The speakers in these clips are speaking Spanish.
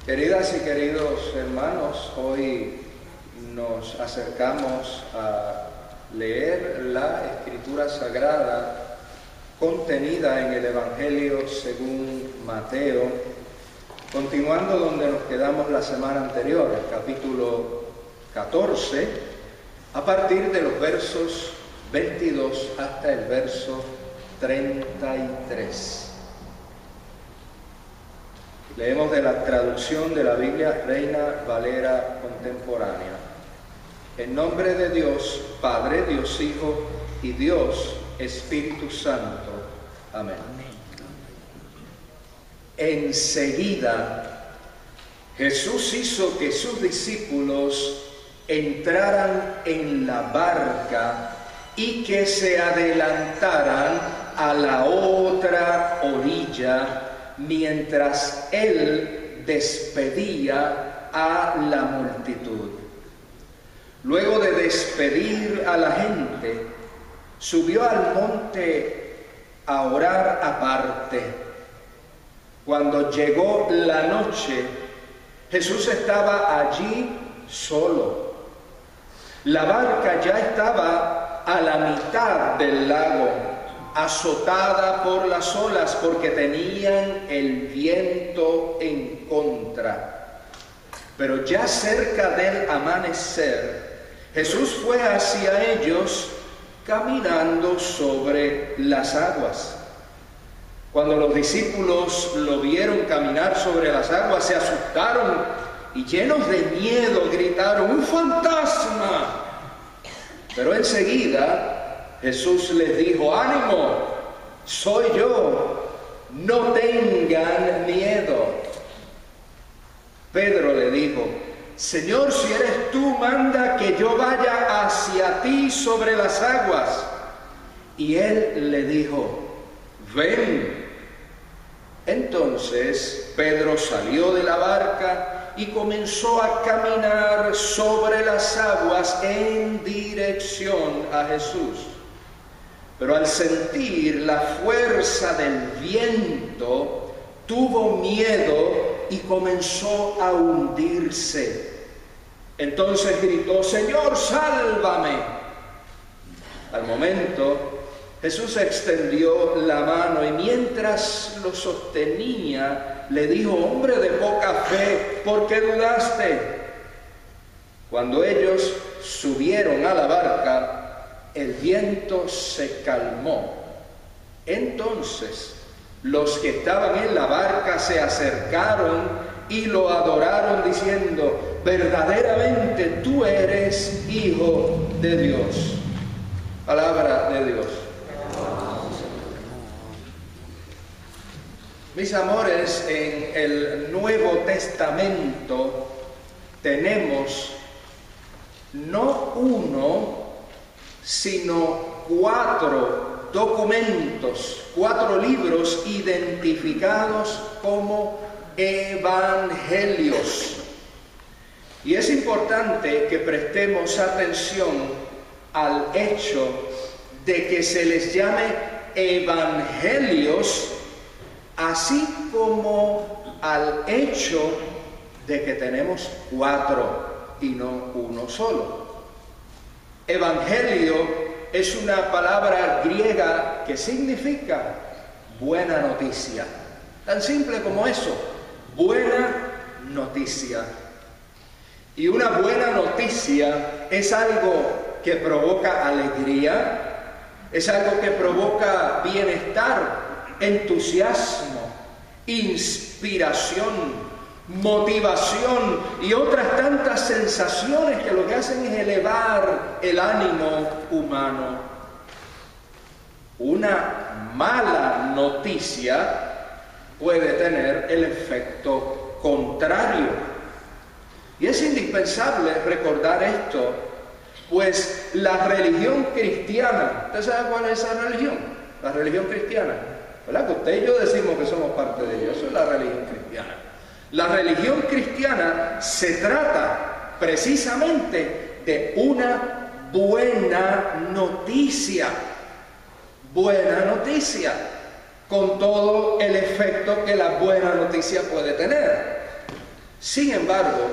Queridas y queridos hermanos, hoy nos acercamos a leer la Escritura Sagrada contenida en el Evangelio según Mateo, continuando donde nos quedamos la semana anterior, el capítulo 14, a partir de los versos 22 hasta el verso 33. Leemos de la traducción de la Biblia Reina Valera Contemporánea. En nombre de Dios, Padre, Dios Hijo y Dios Espíritu Santo. Amén. Enseguida, Jesús hizo que sus discípulos entraran en la barca y que se adelantaran a la otra orilla, mientras él despedía a la multitud. Luego de despedir a la gente, subió al monte a orar aparte. Cuando llegó la noche, Jesús estaba allí solo. La barca ya estaba a la mitad del lago, azotada por las olas porque tenían el viento en contra. Pero ya cerca del amanecer, Jesús fue hacia ellos caminando sobre las aguas. Cuando los discípulos lo vieron caminar sobre las aguas, se asustaron y llenos de miedo gritaron: ¡un fantasma! Pero enseguida Jesús les dijo: ánimo, soy yo, no tengan miedo. Pedro le dijo: Señor, si eres tú, manda que yo vaya hacia ti sobre las aguas. Y él le dijo: ven. Entonces Pedro salió de la barca y comenzó a caminar sobre las aguas en dirección a Jesús. Pero al sentir la fuerza del viento, tuvo miedo y comenzó a hundirse. Entonces gritó: Señor, sálvame. Al momento, Jesús extendió la mano y mientras lo sostenía, le dijo: hombre de poca fe, ¿por qué dudaste? Cuando ellos subieron a la barca, el viento se calmó. Entonces los que estaban en la barca se acercaron y lo adoraron diciendo: verdaderamente tú eres Hijo de Dios. Palabra de Dios. Mis amores, en el Nuevo Testamento tenemos no uno, sino 4 documentos, 4 libros identificados como evangelios. Y es importante que prestemos atención al hecho de que se les llame evangelios, así como al hecho de que tenemos 4 y no uno solo. Evangelio es una palabra griega que significa buena noticia. Tan simple como eso, buena noticia. Y una buena noticia es algo que provoca alegría, es algo que provoca bienestar, entusiasmo, inspiración, motivación y otras tantas sensaciones que lo que hacen es elevar el ánimo humano. Una mala noticia puede tener el efecto contrario. Y es indispensable recordar esto, pues la religión cristiana, ¿usted sabe cuál es esa religión? La religión cristiana, ¿verdad? Que usted y yo decimos que somos parte de ella, eso es la religión cristiana. La religión cristiana se trata precisamente de una buena noticia. Buena noticia, con todo el efecto que la buena noticia puede tener. Sin embargo,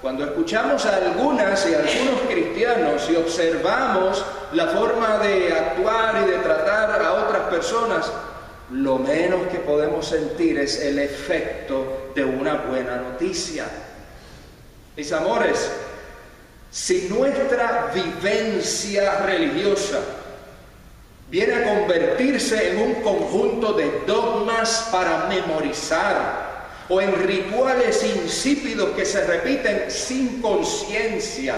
cuando escuchamos a algunas y algunos cristianos y observamos la forma de actuar y de tratar a otras personas, lo menos que podemos sentir es el efecto de una buena noticia. Mis amores, si nuestra vivencia religiosa viene a convertirse en un conjunto de dogmas para memorizar, o en rituales insípidos que se repiten sin conciencia,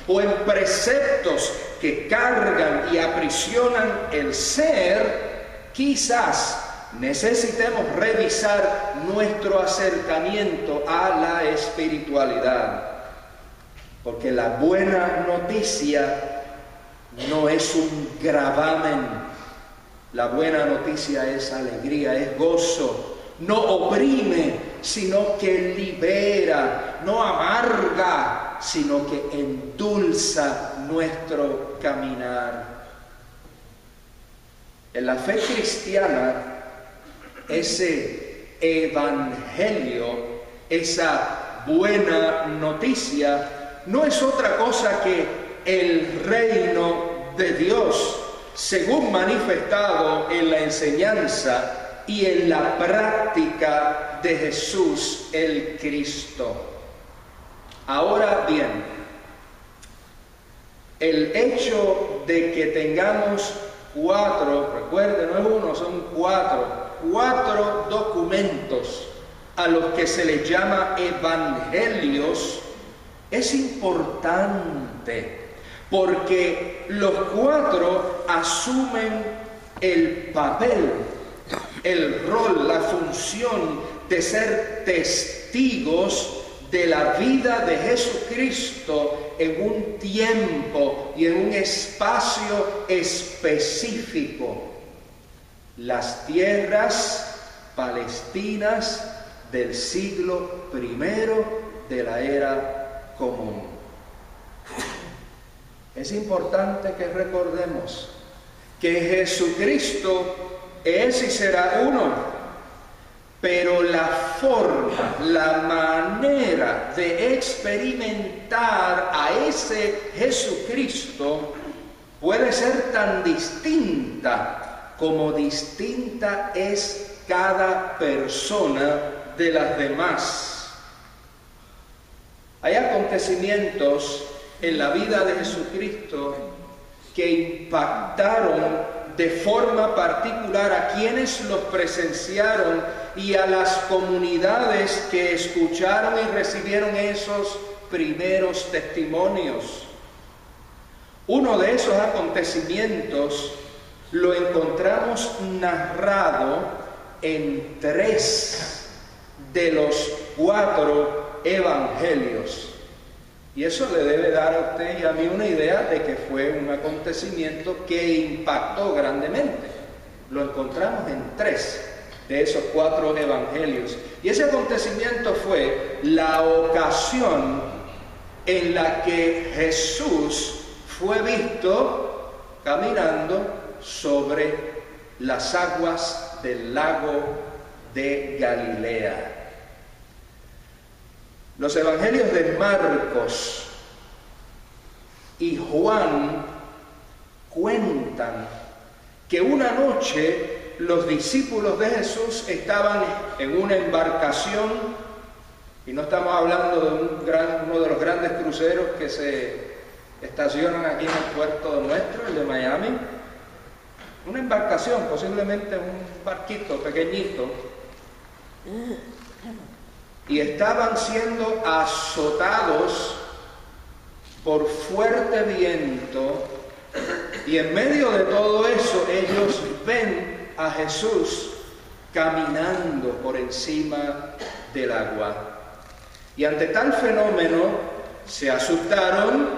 o en preceptos que cargan y aprisionan el ser, quizás necesitemos revisar nuestro acercamiento a la espiritualidad. Porque la buena noticia no es un gravamen. La buena noticia es alegría, es gozo. No oprime, sino que libera. No amarga, sino que endulza nuestro caminar. En la fe cristiana, ese evangelio, esa buena noticia, no es otra cosa que el reino de Dios, según manifestado en la enseñanza y en la práctica de Jesús el Cristo. Ahora bien, el hecho de que tengamos recuerden, no es uno, son cuatro documentos a los que se les llama evangelios, es importante, porque los cuatro asumen el papel, el rol, la función de ser testigos de la vida de Jesucristo en un tiempo y en un espacio específico. Las tierras palestinas del siglo I de la era común. Es importante que recordemos que Jesucristo es y será uno, pero la forma, la manera de experimentar a ese Jesucristo puede ser tan distinta como distinta es cada persona de las demás. Hay acontecimientos en la vida de Jesucristo que impactaron de forma particular a quienes los presenciaron y a las comunidades que escucharon y recibieron esos primeros testimonios. Uno de esos acontecimientos lo encontramos narrado en 3 de los 4 evangelios. Y eso le debe dar a usted y a mí una idea de que fue un acontecimiento que impactó grandemente. Lo encontramos en 3 de esos 4 evangelios. Y ese acontecimiento fue la ocasión en la que Jesús fue visto caminando sobre las aguas del lago de Galilea. Los evangelios de Marcos y Juan cuentan que una noche los discípulos de Jesús estaban en una embarcación, y no estamos hablando de uno de los grandes cruceros que se estacionan aquí en el puerto nuestro, el de Miami. Una embarcación, posiblemente un barquito pequeñito, y estaban siendo azotados por fuerte viento, y en medio de todo eso ellos ven a Jesús caminando por encima del agua. Y ante tal fenómeno se asustaron,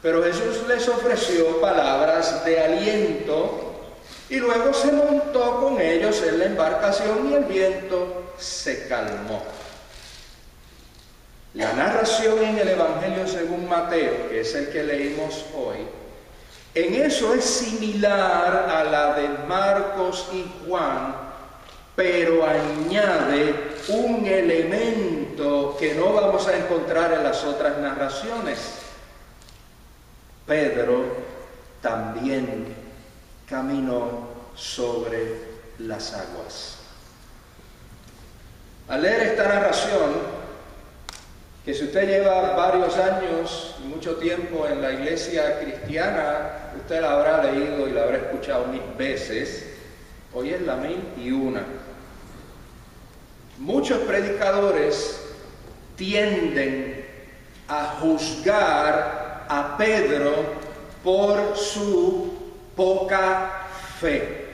pero Jesús les ofreció palabras de aliento y luego se montó con ellos en la embarcación y el viento se calmó. La narración en el Evangelio según Mateo, que es el que leímos hoy, en eso es similar a la de Marcos y Juan, pero añade un elemento que no vamos a encontrar en las otras narraciones. Pedro también caminó sobre las aguas. Al leer esta narración, que si usted lleva varios años y mucho tiempo en la iglesia cristiana, usted la habrá leído y la habrá escuchado 1000 veces, hoy es la 1001. Muchos predicadores tienden a juzgar a Pedro por su poca fe.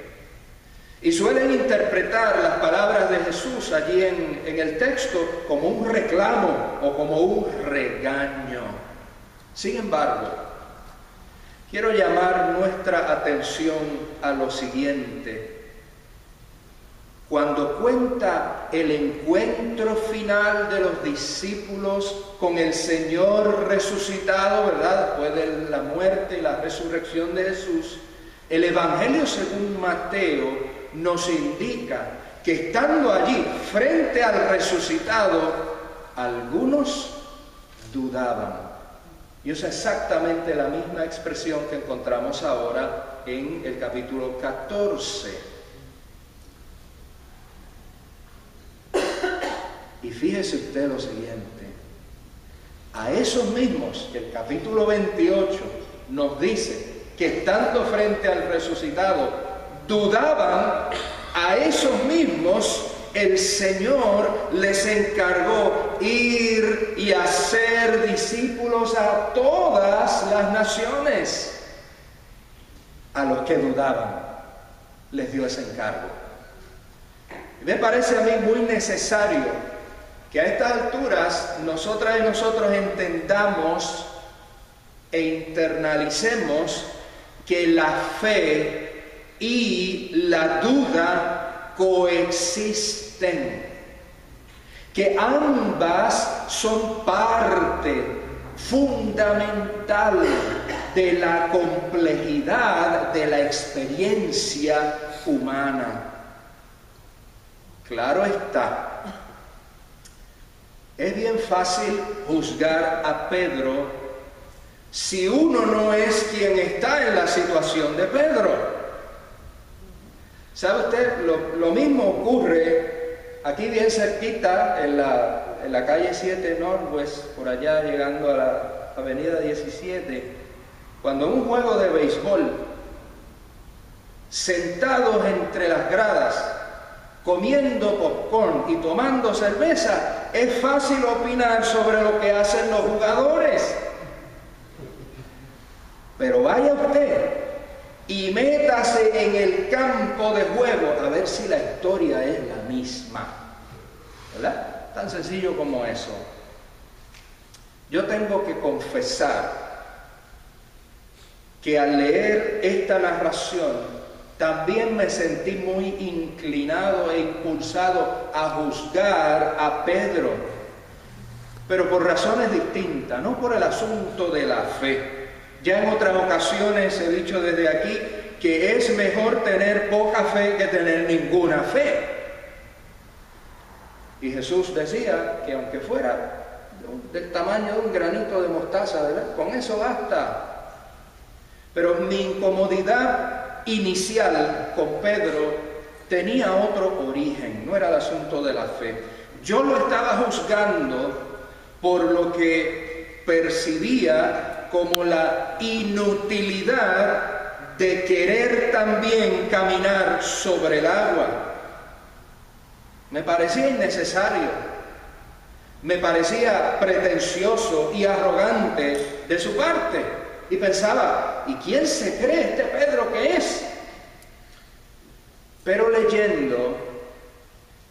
Y suelen interpretar las palabras de Jesús allí en el texto como un reclamo o como un regaño. Sin embargo, quiero llamar nuestra atención a lo siguiente. Cuando cuenta el encuentro final de los discípulos con el Señor resucitado, ¿verdad? Después de la muerte y la resurrección de Jesús, el Evangelio según Mateo nos indica que estando allí frente al resucitado, algunos dudaban. Y usa exactamente la misma expresión que encontramos ahora en el capítulo 14. Y fíjese usted lo siguiente, a esos mismos que el capítulo 28 nos dice que estando frente al resucitado dudaban, a esos mismos el Señor les encargó ir y hacer discípulos a todas las naciones. A los que dudaban les dio ese encargo. Y me parece a mí muy necesario que a estas alturas nosotras y nosotros entendamos e internalicemos que la fe y la duda coexisten, que ambas son parte fundamental de la complejidad de la experiencia humana. Claro está, es bien fácil juzgar a Pedro si uno no es quien está en la situación de Pedro. ¿Sabe usted? Lo mismo ocurre aquí bien cerquita, en la calle 7 Northwest, por allá llegando a la avenida 17, cuando en un juego de béisbol, sentados entre las gradas, comiendo popcorn y tomando cerveza, es fácil opinar sobre lo que hacen los jugadores. Pero vaya usted y métase en el campo de juego a ver si la historia es la misma, ¿verdad? Tan sencillo como eso. Yo tengo que confesar que al leer esta narración también me sentí muy inclinado e impulsado a juzgar a Pedro, pero por razones distintas, no por el asunto de la fe. Ya en otras ocasiones he dicho desde aquí que es mejor tener poca fe que tener ninguna fe. Y Jesús decía que aunque fuera del tamaño de un granito de mostaza, ¿verdad? Con eso basta. Pero mi incomodidad inicial con Pedro tenía otro origen, no era el asunto de la fe. Yo lo estaba juzgando por lo que percibía como la inutilidad de querer también caminar sobre el agua. Me parecía innecesario, me parecía pretencioso y arrogante de su parte. Y pensaba, ¿y quién se cree este Pedro que es? Pero leyendo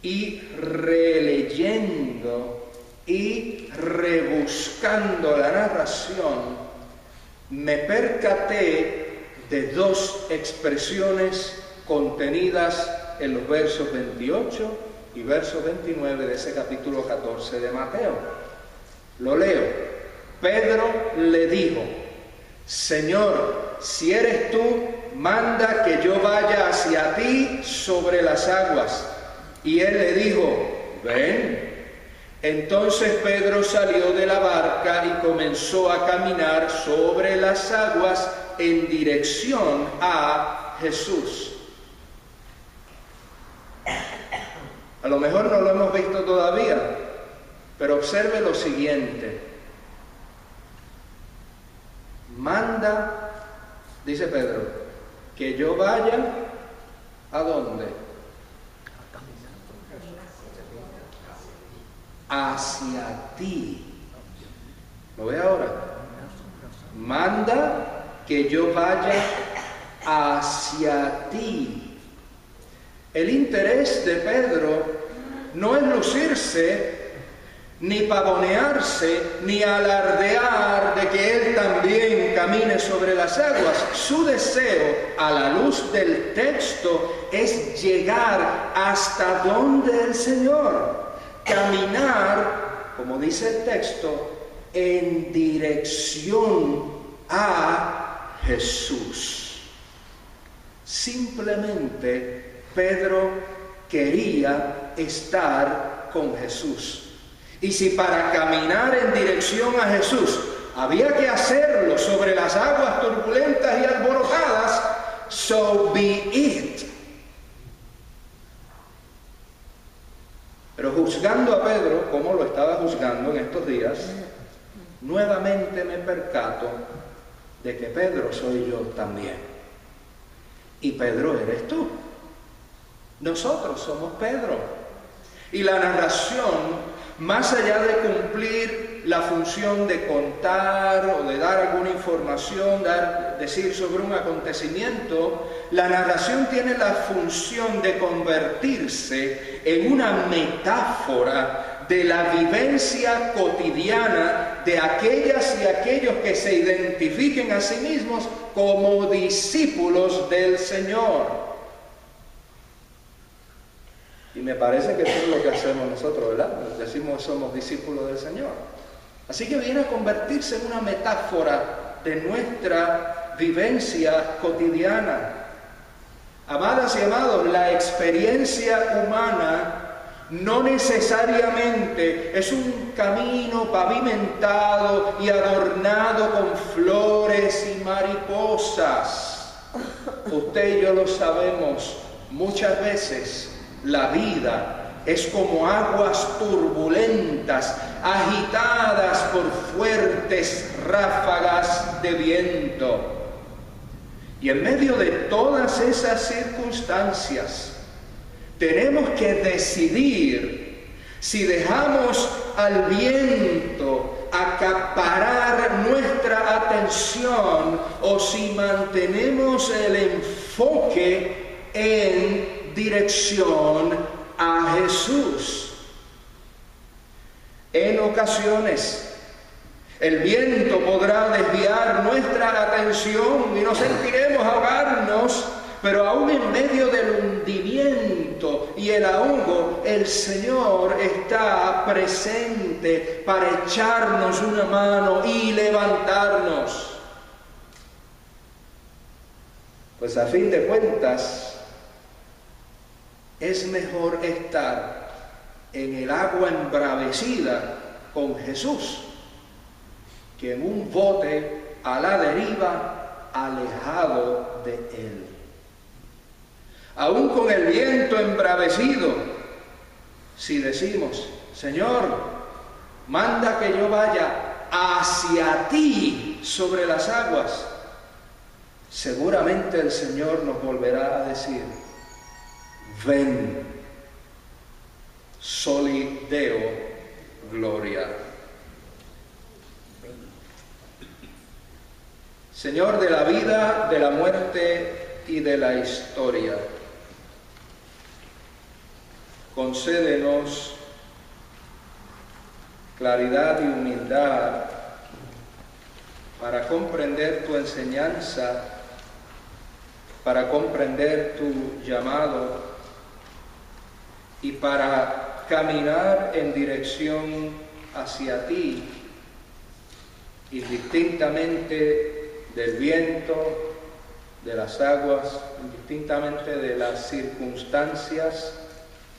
y releyendo y rebuscando la narración, me percaté de dos expresiones contenidas en los versos 28 y verso 29 de ese capítulo 14 de Mateo. Lo leo. Pedro le dijo: Señor, si eres tú, manda que yo vaya hacia ti sobre las aguas. Y él le dijo: ven. Entonces Pedro salió de la barca y comenzó a caminar sobre las aguas en dirección a Jesús. A lo mejor no lo hemos visto todavía, pero observe lo siguiente. Manda, dice Pedro, que yo vaya, ¿a dónde? Hacia ti. ¿Lo ve ahora? Manda que yo vaya hacia ti. El interés de Pedro no es lucirse, ni pavonearse, ni alardear de que él también camine sobre las aguas. Su deseo, a la luz del texto, es llegar hasta donde el Señor. Caminar, como dice el texto, en dirección a Jesús. Simplemente Pedro quería estar con Jesús. Y si para caminar en dirección a Jesús había que hacerlo sobre las aguas turbulentas y alborotadas, so be it. Pero juzgando a Pedro, como lo estaba juzgando en estos días, nuevamente me percato de que Pedro soy yo también. Y Pedro eres tú. Nosotros somos Pedro. Y la narración, más allá de cumplir la función de contar o de dar alguna información, decir sobre un acontecimiento, la narración tiene la función de convertirse en una metáfora de la vivencia cotidiana de aquellas y aquellos que se identifiquen a sí mismos como discípulos del Señor. Y me parece que eso es lo que hacemos nosotros, ¿verdad? Decimos somos discípulos del Señor. Así que viene a convertirse en una metáfora de nuestra vivencia cotidiana. Amadas y amados, la experiencia humana no necesariamente es un camino pavimentado y adornado con flores y mariposas. Usted y yo lo sabemos, muchas veces la vida es como aguas turbulentas, agitadas por fuertes ráfagas de viento. Y en medio de todas esas circunstancias, tenemos que decidir si dejamos al viento acaparar nuestra atención o si mantenemos el enfoque en dirección a Jesús. En ocasiones, el viento podrá desviar nuestra atención y nos sentiremos ahogarnos, pero aún en medio del hundimiento y el ahogo, el Señor está presente para echarnos una mano y levantarnos. Pues a fin de cuentas, es mejor estar en el agua embravecida con Jesús que en un bote a la deriva alejado de Él. Aún con el viento embravecido, si decimos, Señor, manda que yo vaya hacia ti sobre las aguas, seguramente el Señor nos volverá a decir, ven, soli Deo gloria. Señor de la vida, de la muerte y de la historia, concédenos claridad y humildad para comprender tu enseñanza, para comprender tu llamado y para caminar en dirección hacia ti, indistintamente del viento, de las aguas, indistintamente de las circunstancias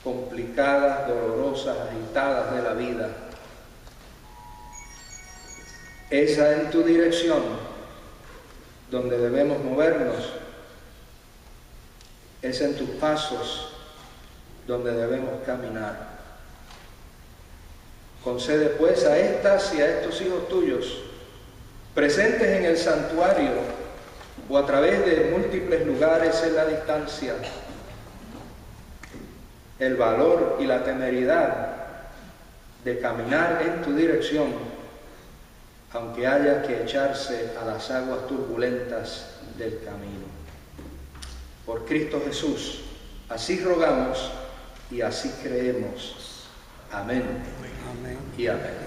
complicadas, dolorosas, agitadas abultadas de la vida. Esa en tu dirección donde debemos movernos, es en tus pasos donde debemos caminar. Concede pues a estas y a estos hijos tuyos, presentes en el santuario o a través de múltiples lugares en la distancia, el valor y la temeridad de caminar en tu dirección, aunque haya que echarse a las aguas turbulentas del camino. Por Cristo Jesús, así rogamos y así creemos. Amén. Amén. Y amén.